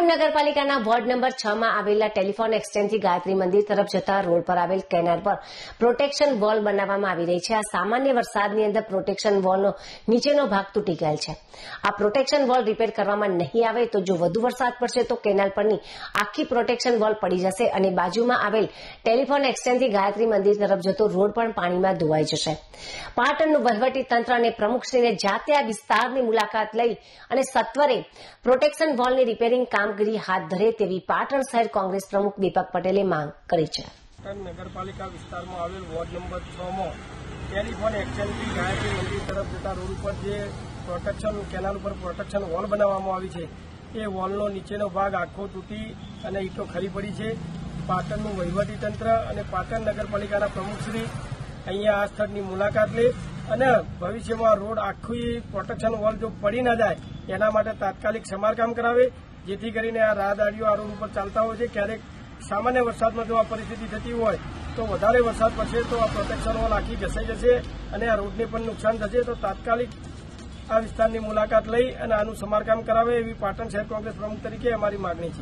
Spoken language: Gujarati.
પાટણ નગરપાલિકાના વોર્ડ નંબર 6 માં આવેલા ટેલિફોન એક્સચેન્જથી ગાયત્રી મંદિર તરફ જતા રોડ પર આવેલ કેનાલ પર પ્રોટેક્શન વોલ બનાવવામાં આવી રહી છે। આ સામાન્ય વરસાદની અંદર પ્રોટેક્શન વોલનો નીચેનો ભાગ તૂટી ગયેલ છે। આ પ્રોટેક્શન વોલ રિપેર કરવામાં નહીં આવે તો જો વધુ વરસાદ પડશે તો કેનાલ પરની આખી પ્રોટેક્શન વોલ પડી જશે અને બાજુમાં આવેલ ટેલિફોન એક્સચેન્જથી ગાયત્રી મંદિર તરફ જતો રોડ પણ પાણીમાં ધોવાઈ જશે। પાટણનું વહીવટી તંત્ર અને પ્રમુખશ્રીને જાતે આ વિસ્તારની મુલાકાત લઈ અને સત્વરે પ્રોટેક્શન વોલની રિપેરિંગ કામગીરી હાથ ધરે તેવી પાટણ શહેર કોંગ્રેસ પ્રમુખ દીપક પટેલે માંગ કરી છે। પાટણ નગરપાલિકા વિસ્તારમાં આવેલ વોર્ડ નંબર 6 માં ટેલિફોન એક્સચેન્જથી ગાયત્રી મંદિર તરફ જતા રોડ ઉપર જે પ્રોટેક્શન કેનાલ ઉપર પ્રોટેક્શન વોલ બનાવવામાં આવી છે એ વોલનો નીચેનો ભાગ આખો તૂટી અને ઈંટો ખરી પડી છે। પાટણનું વહીવટી તંત્ર અને પાટણ નગરપાલિકાના પ્રમુખશ્રી અહીંયા આ સ્થળની મુલાકાત લે અને ભવિષ્યમાં રોડ આખી પ્રોટેક્શન વોલ જો પડી ન જાય એના માટે તાત્કાલિક સમારકામ કરાવે, જેથી કરીને આ રાહદારીઓ આ રોડ ઉપર ચાલતા હોય છે। ક્યારેક સામાન્ય વરસાદમાં જો આ પરિસ્થિતિ થતી હોય તો વધારે વરસાદ પડશે તો આ પ્રોટેક્શન વોલ આખી ઘસાઈ જશે અને આ રોડને પણ નુકસાન થશે। તો તાત્કાલિક આ વિસ્તારની મુલાકાત લઈ અને આનું સમારકામ કરાવે એવી પાટણ શહેર કોંગ્રેસ પ્રમુખ તરીકે અમારી માગણી છે।